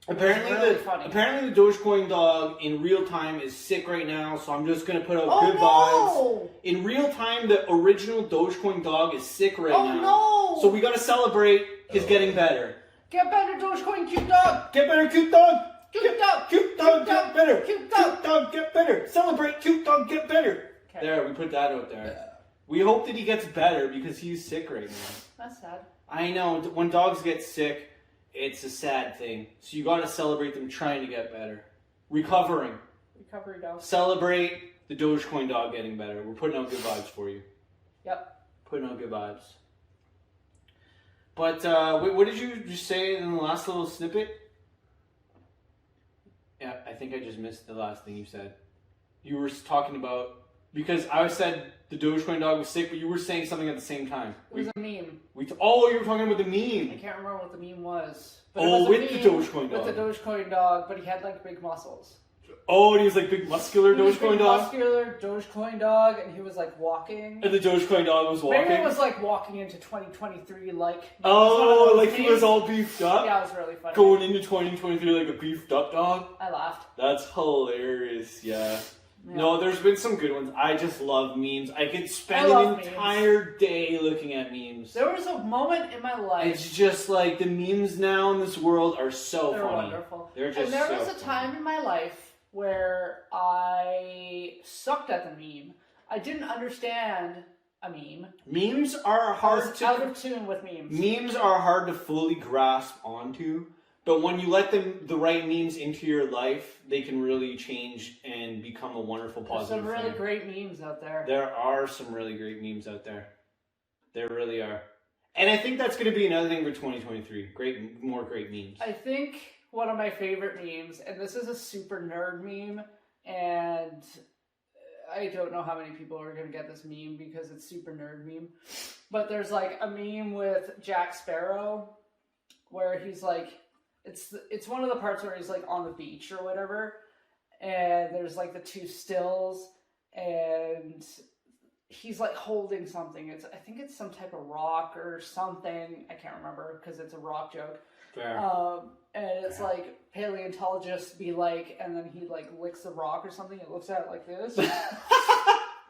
Apparently the Dogecoin dog in real time is sick right now, so I'm just gonna put out good vibes. In real time, the original Dogecoin dog is sick right now. So we gotta celebrate his getting better. Get better, Dogecoin cute dog! Get better, cute dog! Cute dog! Cute dog, get better! Cute dog, get better! Celebrate, cute dog, get better! Okay. There, we put that out there. We hope that he gets better because he's sick right now. That's sad. I know, when dogs get sick, it's a sad thing. So you gotta celebrate them trying to get better. Recovering. Recovery dog. Celebrate the Dogecoin dog getting better. We're putting out good vibes for you. Yep. Putting out good vibes. But, what did you just say in the last little snippet? Yeah, I think I just missed the last thing you said. You were talking about... Because I said the Dogecoin dog was sick, but you were saying something at the same time. It was a meme. You were talking about the meme. I can't remember what the meme was. But it was with the Dogecoin dog. With the Dogecoin dog, but he had like big muscles. Oh, and he was like big muscular Dogecoin dog? Muscular Dogecoin dog, and he was like walking. And the Dogecoin dog was walking? Maybe it was like walking into 2023 like... Oh, like he was all beefed up? Yeah, it was really funny. Going into 2023 like a beefed up dog? I laughed. That's hilarious, yeah. No, there's been some good ones. I just love memes. I could spend an entire day looking at memes. There was a moment in my life. It's just like the memes now in this world are so funny. They're wonderful. They're just and there so was a time in my life where I sucked at the meme. I didn't understand a meme. Memes are hard to... out of tune with memes. Memes are hard to fully grasp onto. But when you let the right memes into your life, they can really change and become a wonderful, positive There's some really great memes out there. There are some really great memes out there. There really are. And I think that's going to be another thing for 2023. More great memes. I think one of my favorite memes, and this is a super nerd meme, and I don't know how many people are going to get this meme because it's super nerd meme, but there's like a meme with Jack Sparrow where he's like, it's one of the parts where he's like on the beach or whatever, and there's like the two stills, and he's like holding something. I think it's some type of rock or something. I can't remember because it's a rock joke. Fair. And it's like paleontologists be like, and then he like licks the rock or something. It looks at it like this.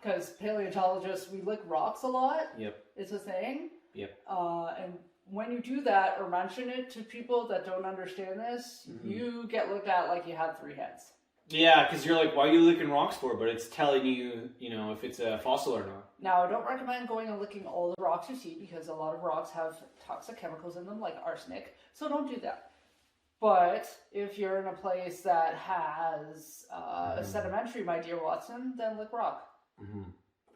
Because paleontologists, we lick rocks a lot. Yep. It's a thing. Yep. And when you do that or mention it to people that don't understand this, you get looked at like you had 3 heads. Yeah, because you're like, why are you licking rocks for? But it's telling you, if it's a fossil or not. Now, I don't recommend going and licking all the rocks you see because a lot of rocks have toxic chemicals in them, like arsenic. So don't do that. But if you're in a place that has sedimentary, my dear Watson, then lick rock.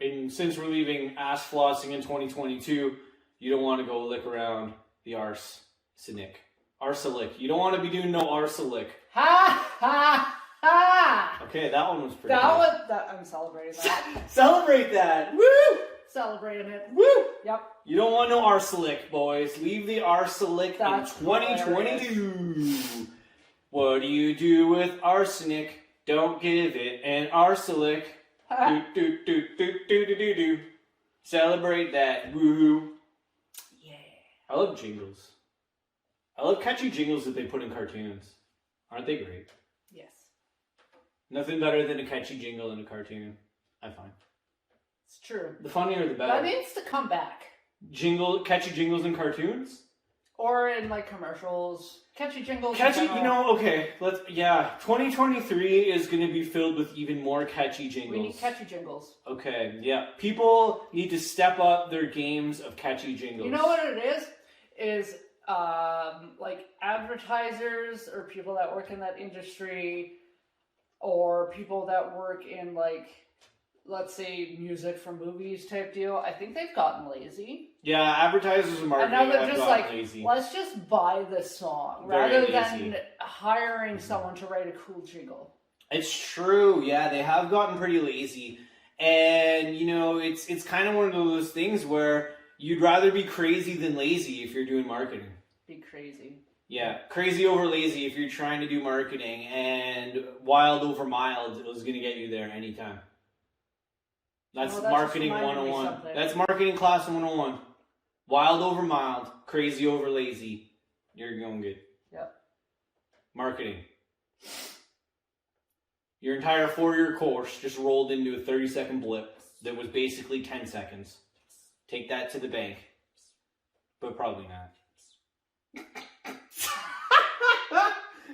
And since we're leaving ass flossing in 2022, You don't want to go lick around the arsenic. Arsenic. You don't want to be doing no arsenic. Ha ha ha! Okay, that one was pretty I'm celebrating that. Celebrate that! Woo! Celebrating it. Woo! Yep. You don't want no arsenic, boys. Leave the arsenic in 2022. Hilarious. What do you do with arsenic? Don't give it an arsenic. Do. Celebrate that. Woo. Yeah. I love jingles. I love catchy jingles that they put in cartoons. Aren't they great? Yes. Nothing better than a catchy jingle in a cartoon, I find. It's true. The funnier the better. That needs to come back. Catchy jingles in cartoons? Or in like commercials. Catchy jingles. Catchy, 2023 is going to be filled with even more catchy jingles. We need catchy jingles. Okay, yeah. People need to step up their games of catchy jingles. You know what it is? Is like advertisers or people that work in that industry or people that work in like, let's say, music for movies type deal. I think they've gotten lazy. Yeah, advertisers and marketing and now they're have just gotten like, lazy. Let's just buy this song rather than hiring someone to write a cool jingle. It's true. Yeah, they have gotten pretty lazy. And, it's kind of one of those things where you'd rather be crazy than lazy if you're doing marketing. Be crazy. Yeah, crazy over lazy if you're trying to do marketing, and wild over mild is going to get you there anytime. That's marketing 101. That's marketing class 101. Wild over mild, crazy over lazy. You're going good. Yep. Marketing. Your entire 4-year course just rolled into a 30-second blip that was basically 10 seconds. Take that to the bank. But probably not.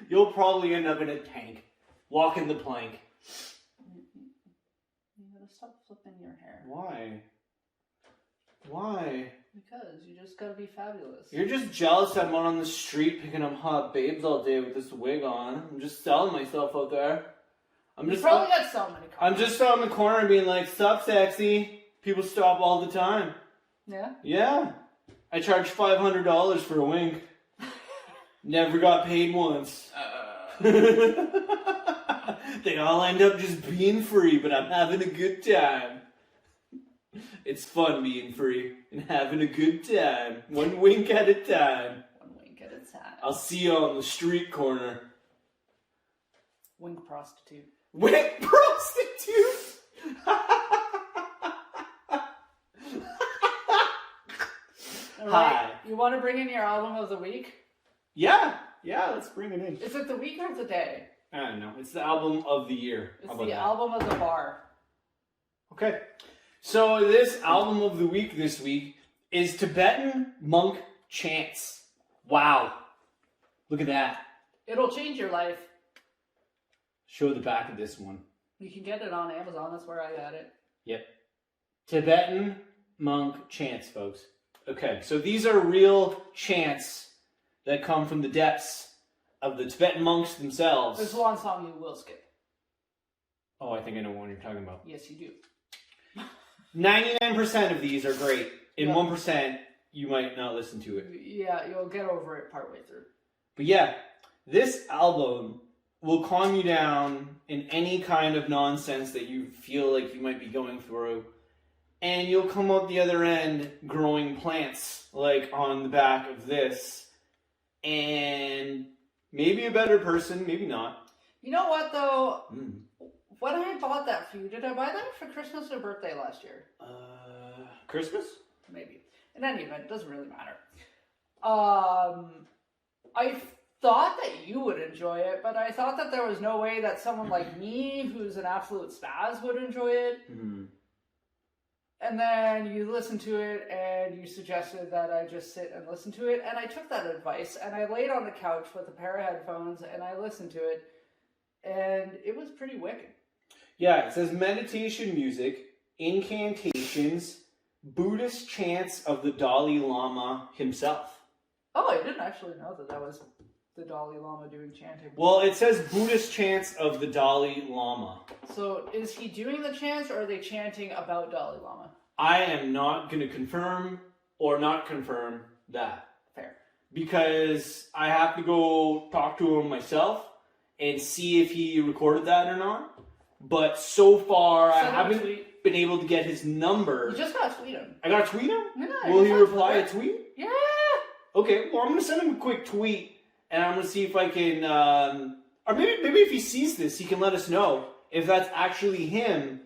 You'll probably end up in a tank, walking the plank. You gotta stop flipping your hair. Why? Why? Because you just gotta be fabulous. You're just jealous that I'm out on the street picking up hot babes all day with this wig on. I'm just selling myself out there. You probably got so many comments. I'm just on the corner being like, "Sup, sexy?" People stop all the time. Yeah? Yeah. I charge $500 for a wink. Never got paid once. They all end up just being free, but I'm having a good time. It's fun being free and having a good time. One wink at a time. One wink at a time. I'll see you on the street corner. Wink prostitute. Wink prostitute? Hi. You want to bring in your album of the week? Yeah, let's bring it in. Is it the week or the day? I don't know. It's the album of the year. It's the album of the bar. Okay. So this album of the week this week is Tibetan Monk Chants. Wow. Look at that. It'll change your life. Show the back of this one. You can get it on Amazon. That's where I got it. Yep. Tibetan Monk Chants, folks. Okay, so these are real chants that come from the depths of the Tibetan monks themselves. There's one song you will skip. Oh, I think I know what you're talking about. Yes, you do. 99% of these are great. In 1%, you might not listen to it. Yeah, you'll get over it partway through. But yeah, this album will calm you down in any kind of nonsense that you feel like you might be going through. And you'll come out the other end growing plants, like on the back of this. And maybe a better person, maybe not. You know what, though? When I bought that for you, did I buy that for Christmas or birthday last year? Christmas? Maybe. In any event, it doesn't really matter. I thought that you would enjoy it, but I thought that there was no way that someone like me, who's an absolute spaz, would enjoy it. Mm-hmm. And then you listened to it, and you suggested that I just sit and listen to it, and I took that advice, and I laid on the couch with a pair of headphones, and I listened to it, and it was pretty wicked. Yeah, it says meditation music, incantations, Buddhist chants of the Dalai Lama himself. Oh, I didn't actually know that was the Dalai Lama doing chanting. Well, it says Buddhist chants of the Dalai Lama. So is he doing the chants, or are they chanting about Dalai Lama? I am not going to confirm or not confirm that. Fair. Because I have to go talk to him myself and see if he recorded that or not. But so far, I haven't been able to get his number. You just gotta tweet him. I gotta tweet him? Yeah, Will he reply a tweet? Yeah. Okay, well, I'm gonna send him a quick tweet, and I'm gonna see if I can, or maybe if he sees this, he can let us know if that's actually him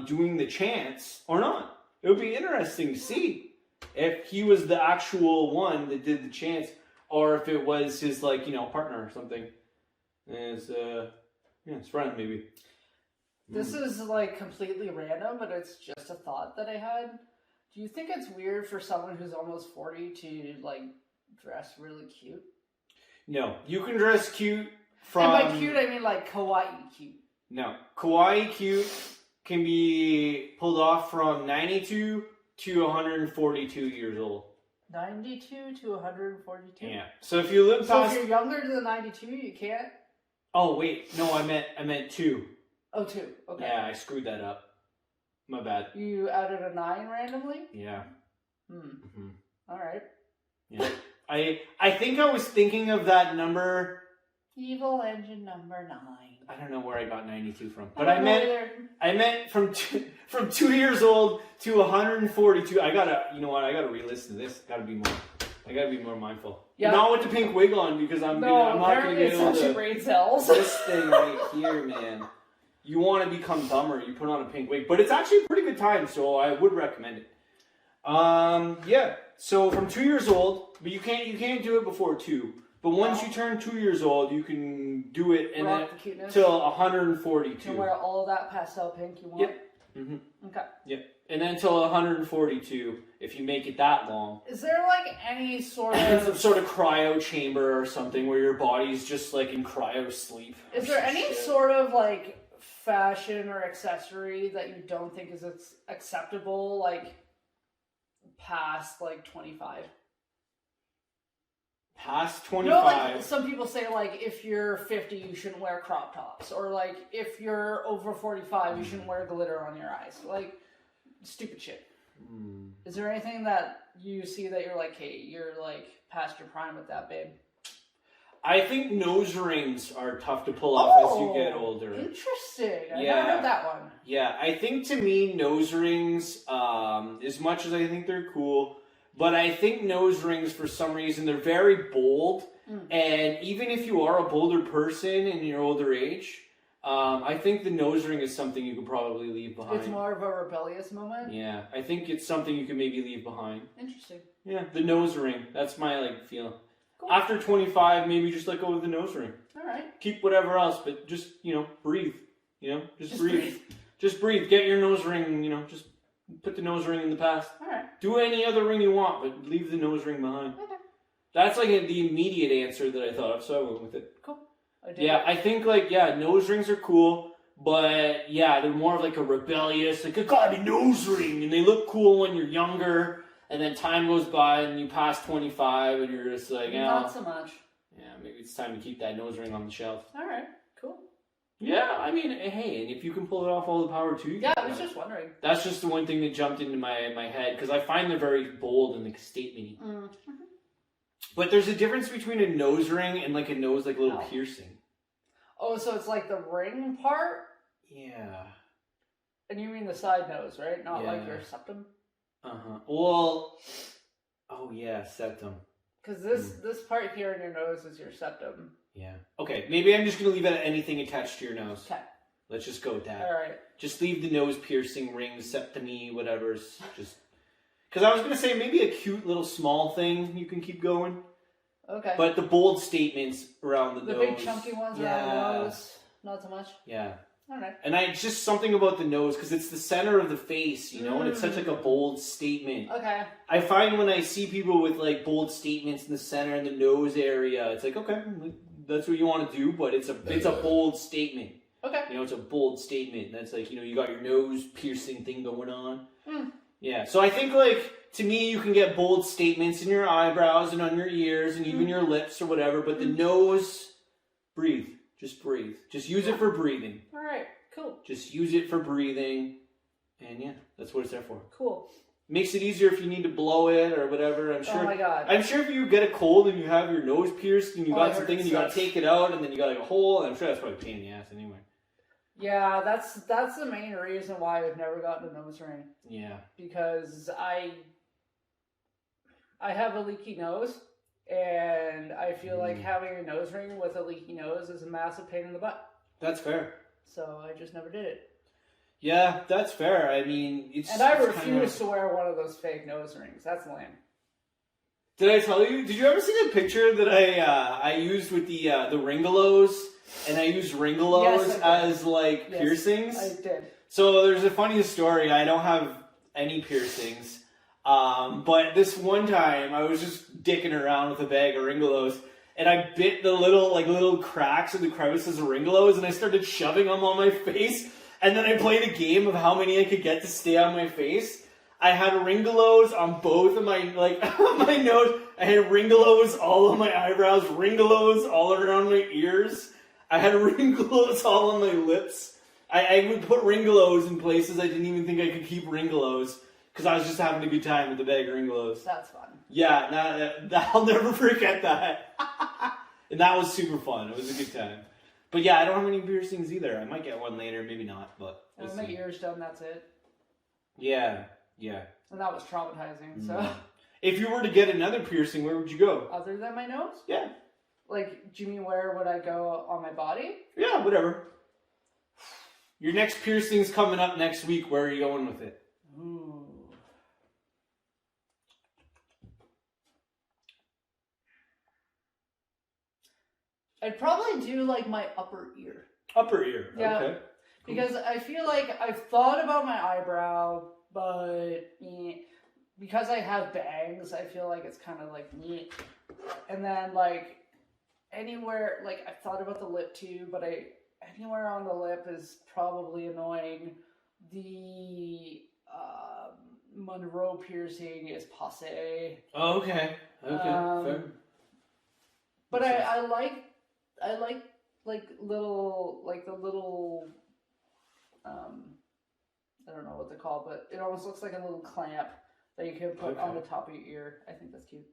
doing the chants or not. It would be interesting to see if he was the actual one that did the chants, or if it was his, like, you know, partner or something. His friend, maybe. This is, like, completely random, but it's just a thought that I had. Do you think it's weird for someone who's almost 40 to, like, dress really cute? No. You can dress cute from... And by cute, I mean, like, kawaii cute. No. Kawaii cute can be pulled off from 92 to 142 years old. 92 to 142? Yeah. So if you live past... So if you're younger than 92, you can't? Oh, wait. No, I meant 2. Oh, 2. Okay. Yeah, I screwed that up. My bad. You added a 9 randomly? Yeah. Mm-hmm. All right. Yeah. I think I was thinking of that number. Evil engine number 9. I don't know where I got 92 from, but I meant from 2 years old to 142. I gotta re-listen to this. I gotta be more mindful. Yeah. Not with the pink wig on, because I'm not gonna be able to. Brain cells. This thing right here, man. You want to become dumber, you put on a pink wig. But it's actually a pretty good time, so I would recommend it. Yeah. So from 2 years old, but you can't do it before 2. But once you turn 2 years old, you can do it and then till 142. You can wear all that pastel pink you want? Yep. Mm-hmm. Okay. Yep. And then till 142, if you make it that long. Is there like any sort of... some sort of cryo chamber or something where your body's just like in cryo sleep? Is there any sort of like fashion or accessory that you don't think is acceptable, like past like 25? Past 25? You know, like some people say, like, if you're 50, you shouldn't wear crop tops. Or, like, if you're over 45, you shouldn't wear glitter on your eyes. Like, stupid shit. Is there anything that you see that you're like, hey, you're, like, past your prime with that, babe? I think nose rings are tough to pull off as you get older. Interesting. I never heard that one. Yeah, I think to me, nose rings, as much as I think they're cool... But I think nose rings, for some reason, they're very bold. And even if you are a bolder person in your older age, I think the nose ring is something you could probably leave behind. It's more of a rebellious moment? Yeah, I think it's something you can maybe leave behind. Interesting. Yeah, the nose ring. That's my, feeling. Cool. After 25, maybe just let go of the nose ring. All right. Keep whatever else, but just, breathe. Just breathe. Just breathe. Get your nose ring, just... Put the nose ring in the past. All right. Do any other ring you want, but leave the nose ring behind. Okay. That's like the immediate answer that I thought of, so I went with it. Cool. I think nose rings are cool, but they're more of like a rebellious, like, I got a nose ring, and they look cool when you're younger, and then time goes by and you pass 25 and you're just like, not so much. Yeah, maybe it's time to keep that nose ring on the shelf. All right. Cool. Yeah, I mean, hey, and if you can pull it off, all the power to you. Yeah, I was just wondering. That's just the one thing that jumped into my head, because I find they're very bold and statement-y. Mm-hmm. But there's a difference between a nose ring and like a nose, like a little piercing. Oh, so it's like the ring part? Yeah. And you mean the side nose, right? Not like your septum? Uh-huh. Well, oh yeah, septum. Because this part here in your nose is your septum. Yeah. Okay, maybe I'm just going to leave out anything attached to your nose. Okay. Let's just go with that. All right. Just leave the nose piercing, rings, septum-y, whatever's just... Because I was going to say maybe a cute little small thing you can keep going. Okay. But the bold statements around the nose. The big chunky ones around the nose, not so much? Yeah. All right. And it's just something about the nose, because it's the center of the face, and it's such like a bold statement. Okay. I find when I see people with like bold statements in the center and the nose area, it's like, okay, that's what you want to do, but it's a bold statement. Okay. It's a bold statement. That's like, you got your nose piercing thing going on. Yeah. So I think to me, you can get bold statements in your eyebrows and on your ears and even your lips or whatever, but the nose, breathe. Just breathe. Just use it for breathing. All right. Cool. Just use it for breathing. And yeah, that's what it's there for. Cool. Makes it easier if you need to blow it or whatever. I'm sure. Oh my god. I'm sure if you get a cold and you have your nose pierced and you got something and you got to take it out and then you got like a hole, I'm sure that's probably a pain in the ass anyway. Yeah, that's the main reason why I've never gotten a nose ring. Yeah. Because I have a leaky nose, and I feel like having a nose ring with a leaky nose is a massive pain in the butt. That's fair. So I just never did it. Yeah, that's fair. I mean, and I refuse to wear one of those fake nose rings. That's lame. Did I tell you? Did you ever see the picture that I used with the Ringalos? And I used Ringalos as like piercings. I did. So there's a funny story. I don't have any piercings, but this one time I was just dicking around with a bag of Ringalos, and I bit the little cracks of the crevices of Ringalos, and I started shoving them on my face. And then I played a game of how many I could get to stay on my face. I had Ringalos on both of my, my nose. I had Ringalos all on my eyebrows, Ringalos all around my ears. I had Ringalos all on my lips. I would put Ringalos in places I didn't even think I could keep Ringalos because I was just having a good time with the bag of Ringalos. That's fun. Yeah, I'll never forget that. And that was super fun. It was a good time. But yeah, I don't have any piercings either. I might get one later, maybe not, but we'll my ears done, that's it. Yeah. And that was traumatizing, so... If you were to get another piercing, where would you go? Other than my nose? Yeah. Like, do you mean where would I go on my body? Yeah, whatever. Your next piercing's coming up next week. Where are you going with it? Ooh. I'd probably do, my upper ear. Upper ear, yeah, okay. Cool. Because I feel like I've thought about my eyebrow, but because I have bangs, I feel like it's kind of neat. And then, anywhere, I've thought about the lip too, but anywhere on the lip is probably annoying. The Monroe piercing is passe. Oh, okay. Fair. But I like little, the little, I don't know what they're called, but it almost looks like a little clamp that you can put on the top of your ear. I think that's cute.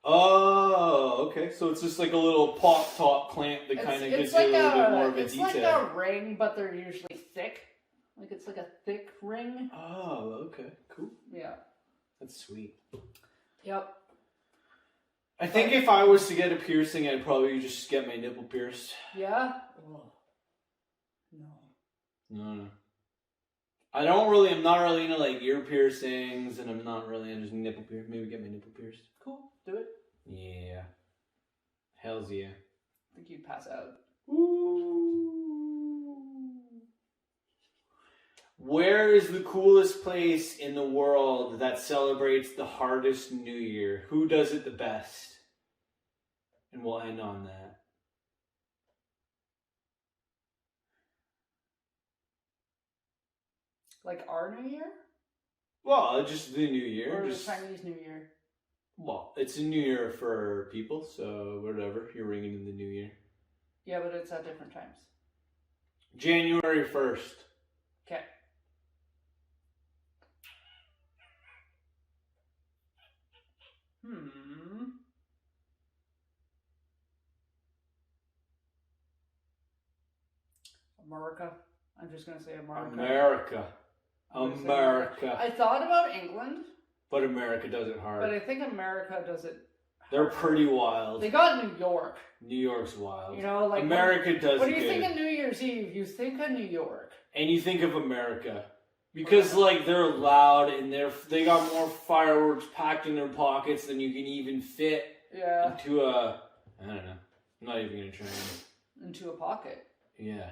Oh, okay. So it's just like a little pop top clamp that kind of gives you a little bit more of a detail. It's like a ring, but they're usually thick. It's like a thick ring. Oh, okay. Cool. Yeah. That's sweet. Yep. I think if I was to get a piercing, I'd probably just get my nipple pierced. Yeah? Oh. No. I'm not really into ear piercings, and I'm not really into nipple piercing. Maybe get my nipple pierced. Cool. Do it. Yeah. Hells yeah. I think you'd pass out. Ooh. Where is the coolest place in the world that celebrates the hardest New Year? Who does it the best? And we'll end on that. Our New Year? Well, just the New Year. Or the Chinese New Year? Well, it's a New Year for people, so whatever. You're ringing in the New Year. Yeah, but it's at different times. January 1st. Okay. America. I'm just going to say America. America. I thought about England. But America does it hard. But I think America does it hard. They're pretty wild. They got New York. New York's wild. America does it When you think of New Year's Eve, you think of New York. And you think of America. Because, they're loud and they got more fireworks packed in their pockets than you can even fit into a... I don't know. I'm not even going to try into a pocket. Yeah.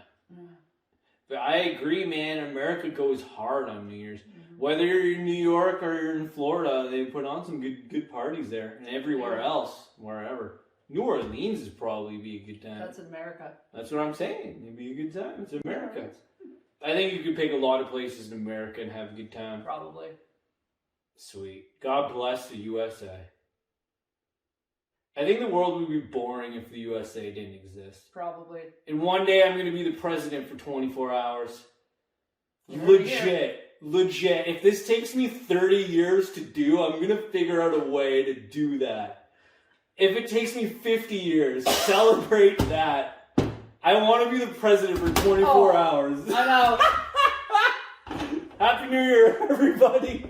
But I agree, man. America goes hard on New Year's. Mm-hmm. Whether you're in New York or you're in Florida, they put on some good parties there. And everywhere else, wherever. New Orleans would probably be a good time. That's America. That's what I'm saying. It'd be a good time. It's America. I think you could pick a lot of places in America and have a good time. Probably. Sweet. God bless the USA. I think the world would be boring if the USA didn't exist. Probably. And one day I'm going to be the president for 24 hours. Legit. legit, if this takes me 30 years to do, I'm going to figure out a way to do that. If it takes me 50 years, celebrate that. I want to be the president for 24 hours. I know. Happy New Year, everybody.